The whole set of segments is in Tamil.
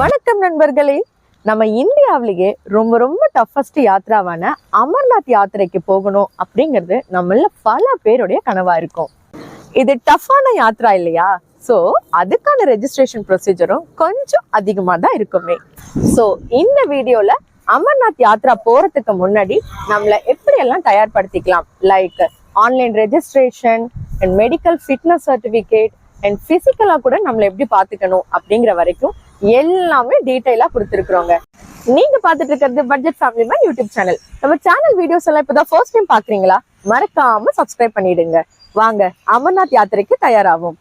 வணக்கம் நண்பர்களே. நம்ம இந்தியாவிலேயே ரொம்ப ரொம்ப டஃபஸ்ட் யாத்ராவான அமர்நாத் யாத்திரைக்கு போகணும் அப்படிங்கிறது நம்மள பல பேருடைய கனவா இருக்கும். இது டஃப்பான யாத்ரா இல்லையா? ஸோ அதுக்கான ரெஜிஸ்ட்ரேஷன் ப்ரொசீஜரும் கொஞ்சம் அதிகமாக தான் இருக்குமே. ஸோ இந்த வீடியோல அமர்நாத் யாத்ரா போறதுக்கு முன்னாடி நம்மளை எப்படியெல்லாம் தயார்படுத்திக்கலாம், like online registration and medical fitness certificate and பிசிக்கலா கூட நம்மளை எப்படி பார்த்துக்கணும் அப்படிங்கிற வரைக்கும் எல்லாமே டீடைலா கொடுத்துருக்குறோங்க. நீங்க பார்த்துட்டு இருக்கிறது budget family man YouTube channel. நம்ம சேனல் வீடியோஸ் எல்லாம் இப்பதான் ஃபர்ஸ்ட் டைம் பாக்குறீங்களா? மறக்காம சப்ஸ்கிரைப் பண்ணிடுங்க. வாங்க அமர்நாத் யாத்திரைக்கு தயாராகும்.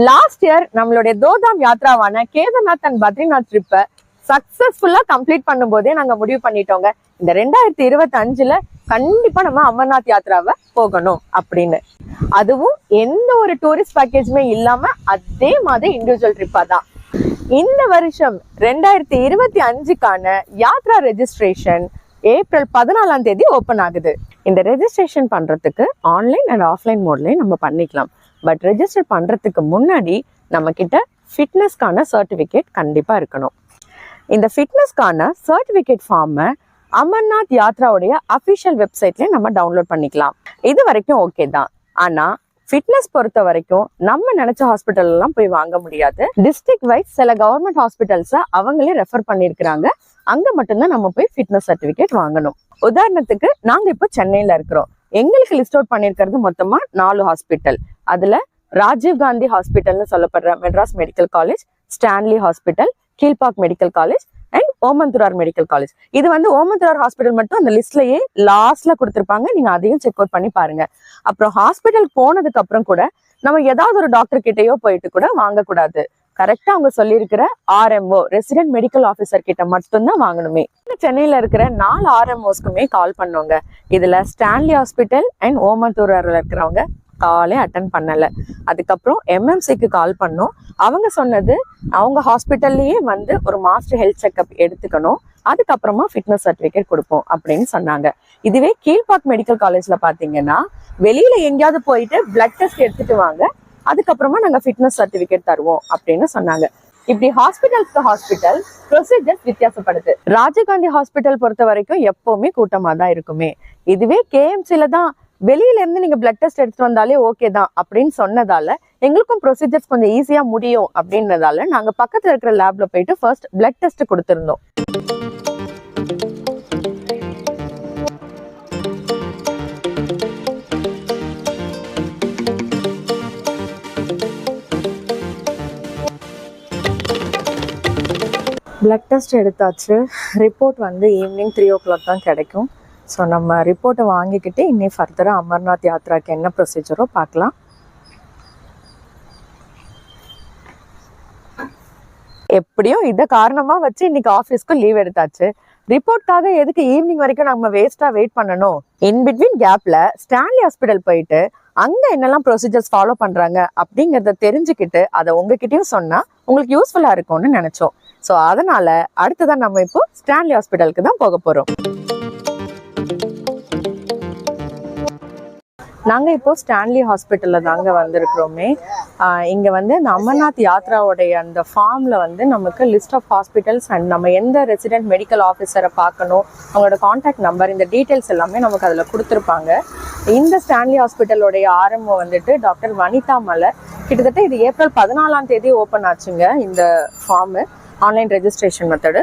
லாஸ்ட் இயர் நம்மளுடைய தோதாம் யாத்ராவான கேதார்நாத் அண்ட் பத்ரிநாத் ட்ரிப்பை சக்சஸ்ஃபுல்லா கம்ப்ளீட் பண்ணும் போதே நாங்க முடிவு பண்ணிட்டோங்க, இந்த 2025ல கண்டிப்பா நம்ம அமர்நாத் யாத்ராவை போகணும் அப்படின்னு. அதுவும் எந்த ஒரு டூரிஸ்ட் பேக்கேஜுமே இல்லாம அதே மாதிரி இண்டிவிஜுவல் ட்ரிப்பா தான். இந்த வருஷம் 2025க்கான யாத்ரா ரெஜிஸ்ட்ரேஷன் ஏப்ரல் 14ஆம் தேதி ஓபன் ஆகுது. இந்த ரெஜிஸ்ட்ரேஷன் பண்றதுக்கு ஆன்லைன் அண்ட் ஆஃப்லைன் மோட்லயும் நம்ம பண்ணிக்கலாம். பட் ரெஜிஸ்டர் பண்றதுக்கு முன்னாடி நம்ம கிட்ட ஃபிட்னஸ்க்கான சர்டிபிகேட் கண்டிப்பா இருக்கணும். இந்த ஃபிட்னஸ்க்கான சர்டிபிகேட் ஃபார்மை அமர்நாத் யாத்ராவுடைய அஃபிஷியல் வெப்சைட்லயே நம்ம டவுன்லோட் பண்ணிக்கலாம். இது வரைக்கும் ஓகே தான். ஆனா ஃபிட்னஸ் பொறுத்த வரைக்கும் நம்ம நினைச்ச ஹாஸ்பிட்டல் எல்லாம் போய் வாங்க முடியாது. டிஸ்ட்ரிக்ட் வைஸ் சில கவர்மெண்ட் ஹாஸ்பிட்டல்ஸ அவங்களே ரெஃபர் பண்ணிருக்கிறாங்க. அங்க மட்டும்தான் நம்ம போய் ஃபிட்னஸ் சர்டிபிகேட் வாங்கணும். உதாரணத்துக்கு நாங்க இப்போ சென்னையில இருக்கிறோம். எங்களுக்கு லிஸ்ட் அவுட் பண்ணிருக்கிறது மொத்தமா 4 ஹாஸ்பிட்டல். அதுல ராஜீவ் காந்தி ஹாஸ்பிட்டல்னு சொல்லப்படுற Madras medical college, Stanley hospital, Kilpauk medical college and Omandurar medical college. இது ஓமந்தூரார் ஹாஸ்பிட்டல் மட்டும் அந்த லிஸ்ட்லயே லாஸ்ட்ல கொடுத்துருப்பாங்க. நீங்க அதையும் செக் அவுட் பண்ணி பாருங்க. அப்புறம் ஹாஸ்பிட்டல் போனதுக்கு அப்புறம் கூட நம்ம ஏதாவது ஒரு டாக்டர் கிட்டயோ போயிட்டு கூட வாங்கக்கூடாது. கரெக்டா அவங்க சொல்லியிருக்கிற RMO ரெசிடென்ட் மெடிக்கல் ஆஃபீஸர் கிட்ட மட்டும்தான் வாங்கணுமே. சென்னையில இருக்கிற 4 RMOஸ்க்குமே கால் பண்ணோங்க. இதுல ஸ்டான்லி ஹாஸ்பிட்டல் அண்ட் ஓமந்தூரார்ல இருக்கிறவங்க காலே அட்டன் பண்ணல. அதுக்கப்புறம் MMCக்கு கால் பண்ணோம். அவங்க சொன்னது அவங்க ஹாஸ்பிட்டல்லயே ஒரு மாஸ்டர் ஹெல்த் செக்அப் எடுத்துக்கணும், அதுக்கப்புறமா ஃபிட்னஸ் சர்டிபிகேட் கொடுப்போம் அப்படின்னு சொன்னாங்க. இதுவே கீழ்பாக் மெடிக்கல் காலேஜ்ல பாத்தீங்கன்னா வெளியில எங்கேயாவது போயிட்டு பிளட் டெஸ்ட் எடுத்துட்டு வாங்க, அதுக்கப்புறமா நாங்க ஃபிட்னஸ் சர்டிபிகேட் தருவோம் அப்படின்னு சொன்னாங்க. இப்படி ஹாஸ்பிட்டல்ஸ்க்கு ஹாஸ்பிட்டல் ப்ரொசீஜர்ஸ் வித்தியாசப்படுது. ராஜீவ்காந்தி ஹாஸ்பிட்டல் பொறுத்த வரைக்கும் எப்பவுமே கூட்டமா தான் இருக்குமே. இதுவே KMCல தான் வெளியில இருந்து நீங்க பிளட் டெஸ்ட் எடுத்துட்டு வந்தாலே ஓகே தான் அப்படின்னு சொன்னதால எங்களுக்கும் ப்ரொசீஜர்ஸ் கொஞ்சம் ஈஸியா முடியும் அப்படின்றதால நாங்க பக்கத்துல இருக்கிற லேப்ல போயிட்டு ஃபர்ஸ்ட் பிளட் டெஸ்ட் கொடுத்திருந்தோம். பிளட் டெஸ்ட் எடுத்தாச்சு. ரிப்போர்ட் ஈவினிங் 3 o'clock தான் கிடைக்கும். ஸோ நம்ம ரிப்போர்ட்டை வாங்கிக்கிட்டு இன்னும் ஃபர்தராக அமர்நாத் யாத்ராக்கு என்ன ப்ரொசீஜரோ பார்க்கலாம். எப்படியும் இதை காரணமாக வச்சு இன்னைக்கு ஆஃபீஸ்க்கு லீவ் எடுத்தாச்சு. ரிப்போர்ட்காக எதுக்கு ஈவினிங் வரைக்கும் நம்ம வேஸ்ட்டாக வெயிட் பண்ணணும்? இன்பிட்வீன் கேப்பில் ஸ்டான்லி ஹாஸ்பிட்டல் போயிட்டு அங்கே என்னெல்லாம் ப்ரொசீஜர்ஸ் ஃபாலோ பண்ணுறாங்க அப்படிங்கிறத தெரிஞ்சுக்கிட்டு அதை உங்ககிட்டயும் சொன்னால் உங்களுக்கு யூஸ்ஃபுல்லாக இருக்கும்னு நினச்சோம். ஸோ அதனால் அடுத்ததான் நம்ம இப்போ ஸ்டான்லி ஹாஸ்பிட்டலுக்கு தான் போக போகிறோம். நாங்கள் இப்போ ஸ்டான்லி ஹாஸ்பிட்டலில் தாங்க வந்திருக்கிறோமே. இங்கே இந்த அமர்நாத் யாத்ராவுடைய அந்த ஃபார்மில் நமக்கு லிஸ்ட் ஆஃப் ஹாஸ்பிட்டல்ஸ் அண்ட் நம்ம எந்த ரெசிடென்ட் மெடிக்கல் ஆஃபீஸரை பார்க்கணும், அவங்களோட கான்டாக்ட் நம்பர், இந்த டீட்டெயில்ஸ் எல்லாமே நமக்கு அதில் கொடுத்துருப்பாங்க. இந்த ஸ்டான்லி ஹாஸ்பிட்டலோடைய RMO டாக்டர் வனிதா மலர். கிட்டத்தட்ட இது ஏப்ரல் 14ஆம் தேதி ஓப்பன் ஆச்சுங்க இந்த ஃபார்மு, ஆன்லைன் ரெஜிஸ்ட்ரேஷன் மெத்தடு.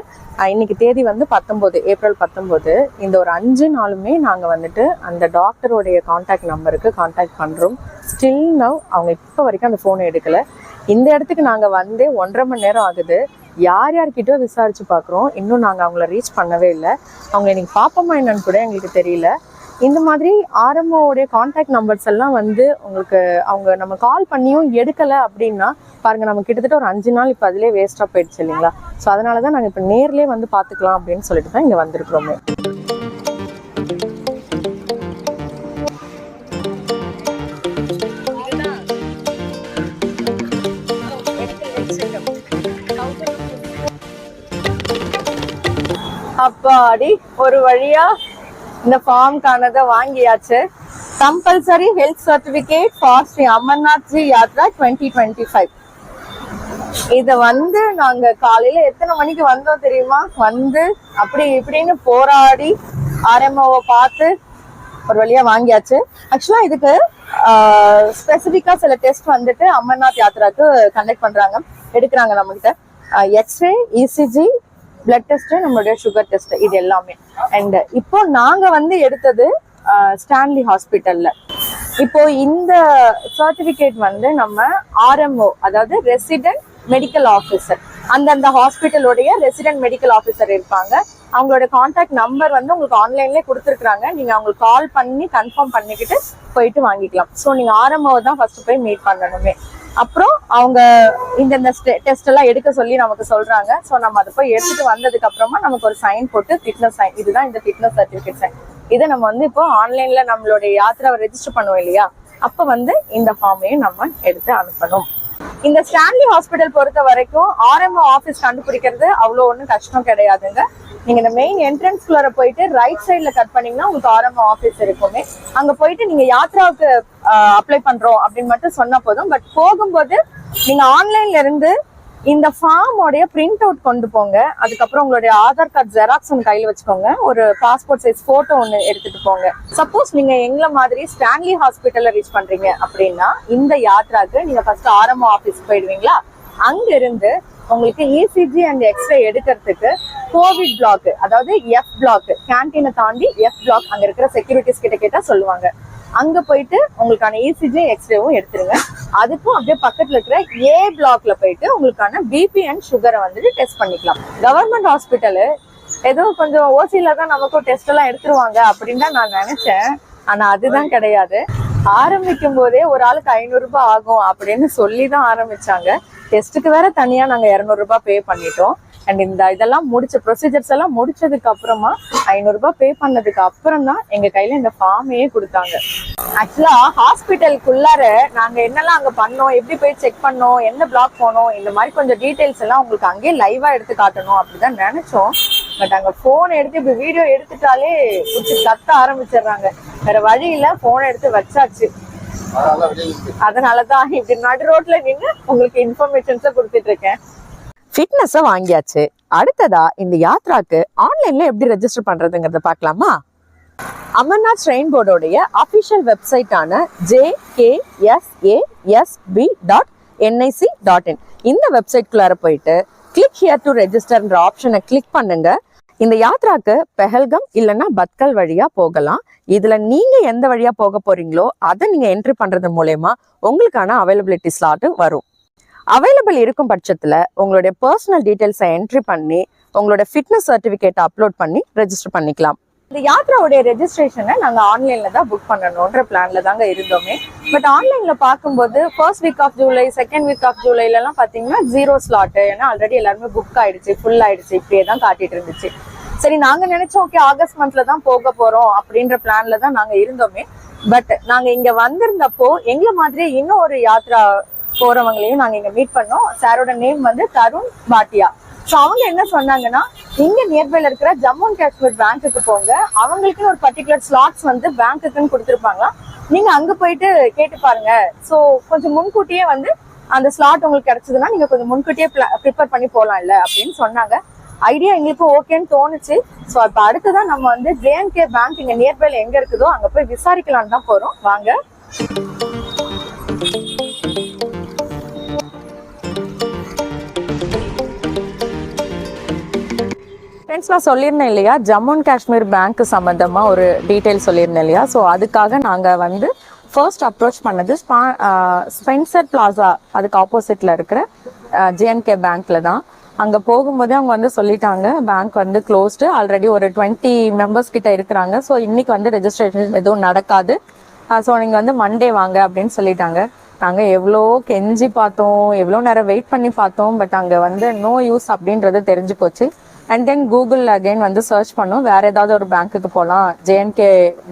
இன்னைக்கு தேதி 19 ஏப்ரல் 19. இந்த ஒரு 5 நாளுமே நாங்கள் அந்த டாக்டருடைய கான்டாக்ட் நம்பருக்கு கான்டாக்ட் பண்ணுறோம். ஸ்டில் நவ் அவங்க இப்போ வரைக்கும் அந்த ஃபோனை எடுக்கலை. இந்த இடத்துக்கு நாங்கள் 1.5 மணி நேரம் ஆகுது. யார்கிட்டயோ விசாரிச்சு பார்க்குறோம், இன்னும் நாங்கள் அவங்கள ரீச் பண்ணவே இல்லை. அவங்க இன்னைக்கு பார்ப்போமா என்னன்னு கூட எங்களுக்கு தெரியல. இந்த மாதிரி RMOடைய கான்டாக்ட் நம்பர்ஸ் எல்லாம் உங்களுக்கு அவங்க நம்ம கால் பண்ணியும் எடுக்கலை அப்படின்னா பாருங்க, நம்ம கிட்டத்தட்ட ஒரு 5 நாள் இப்போ அதிலே வேஸ்ட்டாக போயிடுச்சு இல்லைங்களா? ஸோ அதனால தான் நாங்கள் இப்போ நேர்லேயே பார்த்துக்கலாம் அப்படின்னு சொல்லிட்டு தான் இங்கே வந்திருக்கிறோமே. அப்ப அப்பாடி ஒரு வழியா இந்த ஃபார்ம்கானதை வாங்கியாச்சு. Compulsory health certificate for Shri Amarnath ji Yatra 2025. இத வந்து நாங்க காலையில எத்தனை மணிக்கு வந்தோம் தெரியுமா? வந்து அப்படி இப்படின்னு போராடி ஆர்எம்ஓவை பார்த்து ஒரு வழியா வாங்கியாச்சு. ஆக்சுவலா இதுக்கு ஸ்பெசிபிக்கா சில டெஸ்ட் வந்துட்டு அமர்நாத் யாத்ராக்கு கண்டக்ட் பண்றாங்க, எடுக்கிறாங்க நம்ம கிட்ட. எக்ஸ்ரே, இசிஜி, பிளட் டெஸ்ட், நம்மளுடைய சுகர் டெஸ்ட், இது எல்லாமே. அண்ட் இப்போ நாங்க வந்து எடுத்தது ஸ்டான்லி ஹாஸ்பிட்டல்ல. இப்போ இந்த சர்டிபிகேட் வந்து நம்ம ஆர்எம்ஓ, அதாவது ரெசிடென்ட் மெடிக்கல் ஆஃபீஸர், அந்தந்த ஹாஸ்பிட்டலோடைய ரெசிடென்ட் மெடிக்கல் ஆஃபீஸர் இருப்பாங்க. அவங்களோட கான்டாக்ட் நம்பர் வந்து உங்களுக்கு ஆன்லைன்லேயே கொடுத்துருக்காங்க. நீங்க அவங்களுக்கு கால் பண்ணி கன்ஃபார்ம் பண்ணிக்கிட்டு போயிட்டு வாங்கிக்கலாம். ஸோ நீங்க ஆர்எம்ஓ தான் ஃபர்ஸ்ட் போய் மீட் பண்ணணுமே. அப்புறம் அவங்க இந்த டெஸ்ட் எல்லாம் எடுக்க சொல்லி நமக்கு சொல்றாங்க. ஸோ நம்ம அதை போய் எடுத்துட்டு வந்ததுக்கு அப்புறமா நமக்கு ஒரு சைன் போட்டு ஃபிட்னஸ் சைன், இதுதான் இந்த ஃபிட்னஸ் சர்டிபிகேட் சைன். இதை நம்ம வந்து இப்போ ஆன்லைன்ல நம்மளுடைய யாத்திராவை ரெஜிஸ்டர் பண்ணுவோம் இல்லையா, அப்ப வந்து இந்த ஃபார்மையும் நம்ம எடுத்து அனுப்பணும். இந்த ஸ்டான்லி ஹாஸ்பிட்டல் பொறுத்த வரைக்கும் ஆர்எம்ஓ ஆஃபீஸ் கண்டுபிடிக்கிறது அவ்வளோ ஒன்றும் கஷ்டம் கிடையாதுங்க. நீங்க இந்த மெயின் என்ட்ரன்ஸ்குள்ள போயிட்டு ரைட் சைட்ல கட் பண்ணீங்கன்னா உங்களுக்கு ஆர்எம்ஓ ஆஃபீஸ் இருக்குமே. அங்க போயிட்டு நீங்க யாத்ராவுக்கு அப்ளை பண்றோம் அப்படின்னு மட்டும் சொன்னா போதும். பட் போகும்போது நீங்க ஆன்லைன்ல இருந்து இந்த ஃபார்மோடைய பிரிண்ட் அவுட் கொண்டு போங்க. அதுக்கப்புறம் உங்களுடைய ஆதார் கார்டு ஜெராக்ஸ் ஒன்று கையில் வச்சுக்கோங்க. ஒரு பாஸ்போர்ட் சைஸ் போட்டோ ஒன்று எடுத்துட்டு போங்க. சப்போஸ் நீங்க எங்களை மாதிரி ஸ்டான்லி ஹாஸ்பிட்டல்ல ரீச் பண்றீங்க அப்படின்னா இந்த யாத்ராக்கு நீங்க ஃபர்ஸ்ட் ஆர்எம்ஓ ஆஃபீஸ் போயிடுவீங்களா. அங்க இருந்து உங்களுக்கு இசிஜி அண்ட் எக்ஸ்ரே எடுக்கிறதுக்கு கோவிட் பிளாக், அதாவது எஃப் பிளாக், கேன்டீனை தாண்டி எஃப் பிளாக், அங்க இருக்கிற செக்யூரிட்டிஸ் கிட்ட கேட்டா சொல்லுவாங்க. அங்க போயிட்டு உங்களுக்கான இசிஜி எக்ஸ்ரேவும் எடுத்துருங்க. அதுக்கும் அப்படியே பக்கத்துல இருக்கிற ஏ பிளாக்ல போயிட்டு உங்களுக்கான பிபி அண்ட் சுகரை வந்துட்டு டெஸ்ட் பண்ணிக்கலாம். கவர்மெண்ட் ஹாஸ்பிட்டலு ஏதோ கொஞ்சம் ஓசியில தான் நமக்கும் டெஸ்ட் எல்லாம் எடுத்துருவாங்க அப்படின்னு தான் நான் நினைச்சேன். ஆனா அதுதான் கிடையாது. ஆரம்பிக்கும் போதே ஒரு ஆளுக்கு 500 ரூபாய் ஆகும் அப்படின்னு சொல்லிதான் ஆரம்பிச்சாங்க. டெஸ்ட்டுக்கு வேற தனியா நாங்க 200 ரூபாய் பே பண்ணிட்டோம். அண்ட் இந்த இதெல்லாம் முடிச்ச ப்ரொசீஜர்ஸ் எல்லாம் முடிச்சதுக்கு அப்புறமா 500 ரூபாய் பே பண்ணதுக்கு அப்புறம் தான் எங்க கையில இந்த ஃபார்மையே கொடுத்தாங்க. ஆக்சுவலா ஹாஸ்பிட்டலுக்குள்ளார நாங்க என்னெல்லாம் அங்க பண்ணோம், எப்படி போய் செக் பண்ணோம், என்ன பிளாக் போனோம், இந்த மாதிரி கொஞ்சம் டீடைல்ஸ் எல்லாம் உங்களுக்கு அங்கேயே லைவா எடுத்து காட்டணும் அப்படிதான் நினைச்சோம். பட் அங்க போன் எடுத்து இப்படி வீடியோ எடுத்துட்டாலே குடிச்சு கத்த ஆரம்பிச்சிடுறாங்க. வேற வழியில போன் எடுத்து வச்சாச்சு. அதனாலதான் இப்படி நடு ரோட்ல நின்று உங்களுக்கு இன்ஃபர்மேஷன்ஸை கொடுத்துட்டு இருக்கேன். ஃபிட்னஸை வாங்கியாச்சு. அடுத்ததா இந்த யாத்ராக்கு ஆன்லைன்ல எப்படி ரெஜிஸ்டர் பண்றதுங்கிறத பார்க்கலாமா? அமர்நாத் ஷ்ரைன் போர்டோடைய அபிஷியல் வெப்சைட்டான jksasb.nic.in இந்த வெப்சைட்குள்ளார போயிட்டு கிளிக் ஹியர் டு ரெஜிஸ்டர்ன்ற ஆப்ஷனை கிளிக் பண்ணுங்க. இந்த யாத்ராக்கு பெஹல்கம் இல்லைன்னா பத்கல் வழியா போகலாம். இதுல நீங்க எந்த வழியா போக போறீங்களோ அதை நீங்க என்ட்ரி பண்றது மூலயமா உங்களுக்கான அவைலபிலிட்டி ஸ்லாட் வரும். அவைலபிள் இருக்கும் பட்சத்துல உங்களுடைய பர்சனல் டீடைல்ஸை என்ட்ரி பண்ணி உங்களோட ஃபிட்னஸ் சர்டிபிகேட் அப்லோட் பண்ணி ரெஜிஸ்டர் பண்ணிக்கலாம். இந்த யாத்ராவுடைய ரெஜிஸ்ட்ரேஷனை நாங்க ஆன்லைன்ல தான் புக் பண்ணணும்ன்ற பிளான்ல தாங்க இருந்தோமே. பட் ஆன்லைன்ல பார்க்கும்போது first week of July, second week of ஜூலைல எல்லாம் பாத்தீங்கன்னா 0 ஸ்லாட், ஏன்னா ஆல்ரெடி எல்லாருமே புக் ஆயிடுச்சு, ஃபுல் ஆயிடுச்சு, இப்படியே தான் காட்டிட்டு இருந்துச்சு. சரி, நாங்க நினைச்சோம் ஓகே ஆகஸ்ட் மந்த்ல தான் போக போறோம் அப்படின்ற பிளான்ல தான் நாங்க இருந்தோமே. பட் நாங்க இங்க வந்திருந்தப்போ எங்களை மாதிரியே இன்னும் ஒரு யாத்ரா போறவங்களையும் நாங்க இங்க மீட் பண்ணோம். சாரோட நேம் வந்து தருண் பாட்டியா. ஸோ அவங்க என்ன சொன்னாங்கன்னா, இங்க நியர்பைல இருக்கிற ஜம்மு அண்ட் காஷ்மீர் பேங்க்குக்கு போங்க, அவங்களுக்குன்னு ஒரு பர்டிகுலர் ஸ்லாட்ஸ் வந்து பேங்க்குன்னு கொடுத்துருப்பாங்களா, நீங்க அங்க போயிட்டு கேட்டு பாருங்க. ஸோ கொஞ்சம் முன்கூட்டியே வந்து அந்த ஸ்லாட் உங்களுக்கு கிடைச்சதுன்னா நீங்க கொஞ்சம் முன்கூட்டியே ப்ரிப்பேர் பண்ணி போகலாம் இல்ல அப்படின்னு சொன்னாங்க. ஐடியா எங்களுக்கு ஓகேன்னு தோணுச்சு. ஸோ இப்போ அடுத்ததான் நம்ம வந்து JNK பேங்க் இங்க நியர்பைல எங்க இருக்குதோ அங்க போய் விசாரிக்கலான்னு தான் போறோம். வாங்க. ஃப்ரெண்ட்ஸ், நான் சொல்லியிருந்தேன் இல்லையா, ஜம்மு அண்ட் காஷ்மீர் பேங்க் சம்மந்தமா ஒரு டீட்டெயில் சொல்லியிருந்தேன் இல்லையா. ஸோ அதுக்காக நாங்கள் வந்து ஃபர்ஸ்ட் அப்ரோச் பண்ணது ஸ்பென்சர் பிளாசா, அதுக்கு ஆப்போசிட்ல இருக்கிற JNK பேங்க்ல தான். அங்கே போகும்போதே அவங்க வந்து சொல்லிட்டாங்க பேங்க் வந்து க்ளோஸ்டு, ஆல்ரெடி ஒரு 20 மெம்பர்ஸ் கிட்ட இருக்கிறாங்க. ஸோ இன்னைக்கு வந்து ரெஜிஸ்ட்ரேஷன் எதுவும் நடக்காது, ஸோ நீங்கள் வந்து மண்டே வாங்க அப்படின்னு சொல்லிட்டாங்க. நாங்கள் எவ்வளோ கெஞ்சி பார்த்தோம், எவ்வளோ நேரம் வெயிட் பண்ணி பார்த்தோம். பட் அங்கே வந்து நோ யூஸ் அப்படின்றது தெரிஞ்சு போச்சு. அண்ட் தென் கூகுள் அகைன் வந்து சர்ச் பண்ணோம், வேற ஏதாவது ஒரு பேங்க்குக்கு போகலாம், JNK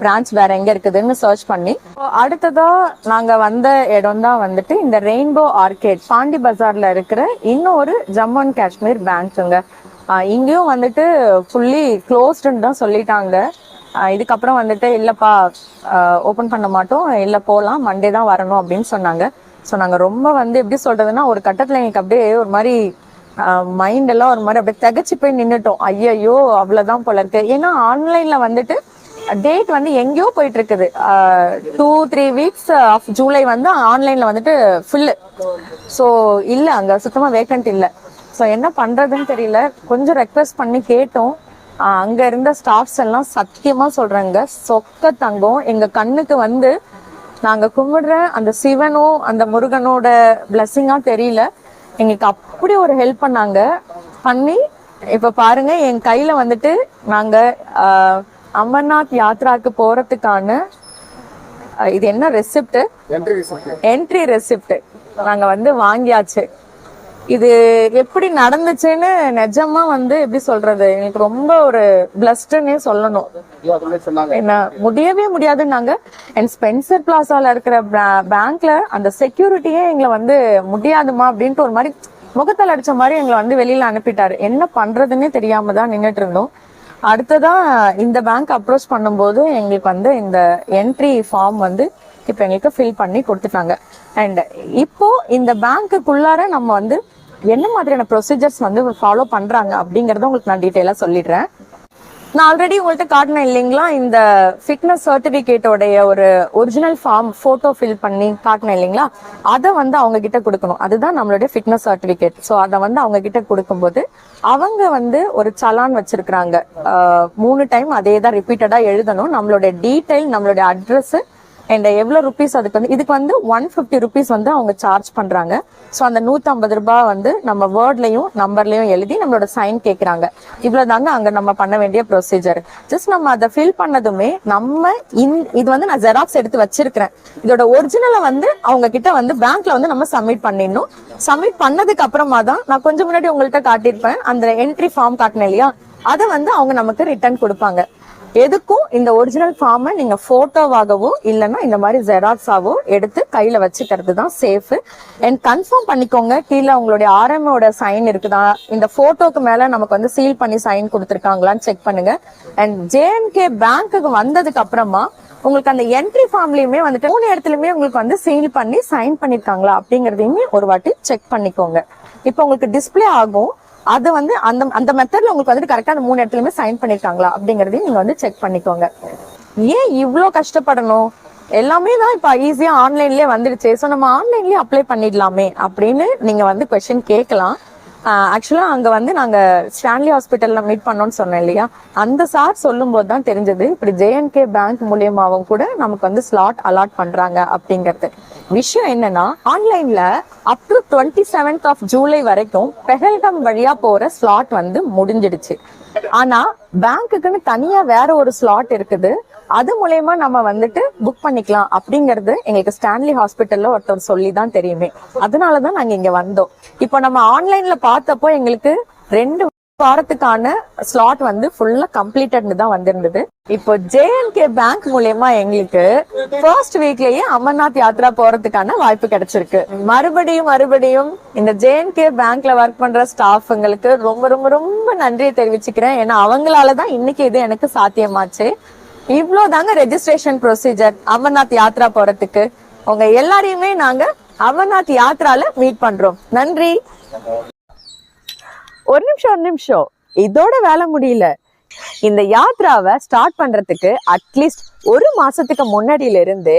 பிரான்ச் வேற எங்க இருக்குதுன்னு சர்ச் பண்ணி அடுத்ததா நாங்க வந்த இடம் தான் வந்துட்டு இந்த ரெயின்போ ஆர்கேட் பாண்டி பஜார்ல இருக்கிற இன்னொரு ஜம்மு அண்ட் காஷ்மீர் பேங்க்குங்க. இங்கேயும் வந்துட்டு ஃபுல்லி க்ளோஸ்டுன்னு தான் சொல்லிட்டாங்க. இதுக்கப்புறம் வந்துட்டு இல்லைப்பா ஓப்பன் பண்ண மாட்டோம், இல்லை போகலாம், மண்டே தான் வரணும் அப்படின்னு சொன்னாங்க. ஸோ நாங்கள் ரொம்ப வந்து எப்படி சொல்றதுன்னா, ஒரு கட்டத்தில் எங்களுக்கு அப்படியே ஒரு மாதிரி மைண்ட் எல்லாம் ஒரு மாதிரி அப்படியே திகச்சு போய் நின்றுட்டோம். ஐயோ அவ்வளோதான் போல இருக்கு. ஏன்னா ஆன்லைன்ல வந்துட்டு டேட் வந்து எங்கேயோ போயிட்டு இருக்குது. 2-3 வீக்ஸ் ஆஃப் ஜூலை வந்து ஆன்லைன்ல வந்துட்டு ஃபுல்லு. ஸோ இல்லை, அங்கே சுத்தமாக வேக்கண்ட் இல்லை. ஸோ என்ன பண்றதுன்னு தெரியல. கொஞ்சம் ரெக்வெஸ்ட் பண்ணி கேட்டோம். அங்க இருந்த ஸ்டாஃப்ஸ் எல்லாம் சத்தியமா சொல்றாங்க, சொக்க தங்கம். எங்க கண்ணுக்கு வந்து நாங்க கும்பிடுற அந்த சிவனோ அந்த முருகனோட பிளஸ்ஸிங்கா தெரியல, எங்களுக்கு அப்படி ஒரு ஹெல்ப் பண்ணி இப்ப பாருங்க என் கையில வந்துட்டு நாங்க அமர்நாத் யாத்ராக்கு போறதுக்கான இது என்ன ரெசிப்ட், என்ட்ரி ரெசிப்ட் நாங்க வந்து வாங்கியாச்சு. இது எப்படி நடந்துச்சுன்னு நிஜமா வந்து எப்படி சொல்றது, எனக்கு ரொம்ப ஒரு பிளஸ்டுன்னே சொல்லணும். என்ன முடியவே முடியாதுன்னாங்க. அண்ட் ஸ்பென்சர் பிளாசால இருக்கிற பேங்க்ல அந்த செக்யூரிட்டியே எங்களை வந்து முடியாதுமா அப்படின்ட்டு ஒரு மாதிரி முகத்தில் அடிச்ச மாதிரி எங்களை வந்து வெளியில அனுப்பிட்டாரு. என்ன பண்றதுன்னே தெரியாம தான் நின்றுட்டு இருந்தோம். அடுத்ததான் இந்த பேங்க் அப்ரோச் பண்ணும்போது எங்களுக்கு வந்து இந்த என்ட்ரி ஃபார்ம் வந்து இப்போ எங்களுக்கு ஃபில் பண்ணி கொடுத்துட்டாங்க. அண்ட் இப்போ இந்த பேங்க்குள்ளார நம்ம வந்து என்ன மாதிரியான ப்ரொசீஜர்ஸ் வந்து ஃபாலோ பண்றாங்க அப்படிங்கறத உங்களுக்கு நான் டீட்டெயிலா சொல்லிடுறேன். நான் ஆல்ரெடி உங்கள்கிட்ட காட்டினேன் இல்லைங்களா, இந்த ஃபிட்னஸ் சர்டிபிகேட்டோடைய ஒரு ஒரிஜினல் ஃபார்ம் போட்டோ ஃபில் பண்ணி காட்டினேன் இல்லைங்களா, அதை வந்து அவங்க கிட்ட கொடுக்கணும். அதுதான் நம்மளுடைய ஃபிட்னஸ் சர்டிபிகேட். ஸோ அதை வந்து அவங்க கிட்ட கொடுக்கும்போது அவங்க வந்து ஒரு சலான் வச்சிருக்கிறாங்க. 3 டைம் அதே தான் ரிப்பீட்டடா எழுதணும். நம்மளுடைய டீடைல், நம்மளுடைய அட்ரஸ் அண்ட் எவ்வளோ ருபீஸ் அதுக்கு வந்து, இதுக்கு வந்து 150 ருபீஸ் வந்து அவங்க சார்ஜ் பண்றாங்க. ஸோ அந்த 150 ரூபாய் வந்து நம்ம வேர்ட்லயும் நம்பர்லயும் எழுதி நம்மளோட சைன் கேட்கறாங்க. இவ்வளவுதாங்க அங்க நம்ம பண்ண வேண்டிய ப்ரொசீஜர். ஜஸ்ட் நம்ம அதை ஃபில் பண்ணதுமே நம்ம இது வந்து நான் ஜெராக்ஸ் எடுத்து வச்சிருக்கிறேன். இதோட ஒரிஜினலை வந்து அவங்க கிட்ட வந்து பேங்க்ல வந்து நம்ம சப்மிட் பண்ணிடணும். சப்மிட் பண்ணதுக்கு அப்புறமா தான் நான் கொஞ்சம் முன்னாடி உங்கள்கிட்ட காட்டியிருப்பேன் அந்த என்ட்ரி ஃபார்ம் காட்டினேன் இல்லையா, அதை வந்து அவங்க நமக்கு ரிட்டர்ன் கொடுப்பாங்க. எதுக்கும் இந்த ஒரிஜினல் ஃபார்மை நீங்க போட்டோவாகவோ இல்லைன்னா இந்த மாதிரி ஜெராக்ஸாவோ எடுத்து கையில வச்சுக்கிறது தான் சேஃப். அண்ட் கன்ஃபார்ம் பண்ணிக்கோங்க, கீழே உங்களுடைய ஆர்எம்மோட சைன் இருக்குதா, இந்த போட்டோக்கு மேல நமக்கு வந்து சீல் பண்ணி சைன் கொடுத்துருக்காங்களான்னு செக் பண்ணுங்க. அண்ட் ஜேஎன்கே பேங்க்குக்கு வந்ததுக்கு அப்புறமா உங்களுக்கு அந்த என்ட்ரி ஃபார்ம்லயுமே வந்துட்டு 3 இடத்துலயுமே உங்களுக்கு வந்து சீல் பண்ணி சைன் பண்ணிருக்காங்களா அப்படிங்கறதையுமே ஒரு வாட்டி செக் பண்ணிக்கோங்க. இப்போ உங்களுக்கு டிஸ்பிளே ஆகும். அது வந்து அந்த மெத்தட்ல உங்களுக்கு வந்துட்டு கரெக்டா அந்த 3 இடத்துலயுமே சைன் பண்ணிருக்காங்களா அப்படிங்கறதையும் நீங்க வந்து செக் பண்ணிக்கோங்க. ஏன் இவ்வளோ கஷ்டப்படணும்? எல்லாமே தான் இப்ப ஈஸியா ஆன்லைன்லயே வந்துடுச்சு. ஸோ நம்ம ஆன்லைன்லயே அப்ளை பண்ணிடலாமே அப்படின்னு நீங்க வந்து கொஸ்டின் கேட்கலாம். ஆக்சுவலா அங்க வந்து நாங்க ஸ்டான்லி ஹாஸ்பிட்டல்ல மீட் பண்ணோம்னு சொன்னேன் இல்லையா, அந்த சார் சொல்லும் போது தான் தெரிஞ்சது இப்படி ஜேஎன்கே பேங்க் மூலியமாவும் கூட நமக்கு வந்து ஸ்லாட் அலாட் பண்றாங்க அப்படிங்கிறது. விஷயம் என்னன்னா, ஆன்லைன்ல up to 27th of July வரைக்கும் பெஹல்கம் வழியா போற ஸ்லாட் வந்து முடிஞ்சிடுச்சு. ஆனா பேங்க்குன்னு தனியா வேற ஒரு ஸ்லாட் இருக்குது. அது மூலயமா நம்ம வந்துட்டு புக் பண்ணிக்கலாம் அப்படிங்கறது எங்களுக்கு ஸ்டான்லி ஹாஸ்பிட்டல்ல ஒருத்தர் சொல்லிதான் தெரியுமே. அதனாலதான் நாங்க இங்க வந்தோம். இப்போ நம்ம ஆன்லைன்ல பார்த்தப்போ எங்களுக்கு 2 வாரத்துக்கான ஸ்லாட் வந்து ஃபுல்லா கம்ப்ளீட்டட்னு தான் வந்திருந்தது. இப்போ ஜேஎன்கே பேங்க் மூலயமா எங்களுக்கு ஃபர்ஸ்ட் வீக்லயே அமர்நாத் யாத்ரா போறதுக்கான வாய்ப்பு கிடைச்சிருக்கு. மறுபடியும் இந்த ஜேஎன்கே பேங்க்ல ஒர்க் பண்ற ஸ்டாஃப்ங்களுக்கு ரொம்ப ரொம்ப ரொம்ப நன்றியை தெரிவிச்சுக்கிறேன். ஏன்னா அவங்களாலதான் இன்னைக்கு இது எனக்கு சாத்தியமாச்சு. இவ்வளவுதாங்க ரெஜிஸ்ட்ரேஷன் ப்ரொசீஜர் அமர்நாத் யாத்ரா போறதுக்கு. உங்க எல்லாரையுமே நாங்க அமர்நாத் யாத்ரால மீட் பண்றோம். நன்றி. ஒரு நிமிஷம், இதோட வேலை முடியல. இந்த யாத்ராவை ஸ்டார்ட் பண்றதுக்கு அட்லீஸ்ட் 1 மாசத்துக்கு முன்னாடியில இருந்து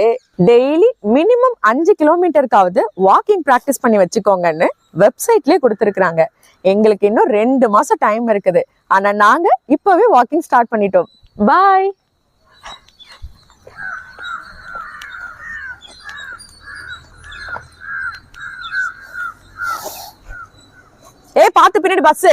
டெய்லி மினிமம் 5 கிலோமீட்டருக்காவது வாக்கிங் பிராக்டிஸ் பண்ணி வச்சுக்கோங்கன்னு வெப்சைட்லயே கொடுத்துருக்காங்க. எங்களுக்கு இன்னும் 2 மாசம் டைம் இருக்குது. ஆனா நாங்க இப்பவே வாக்கிங் ஸ்டார்ட் பண்ணிட்டோம். பாய். பாத்து பின்னாடி பஸ்.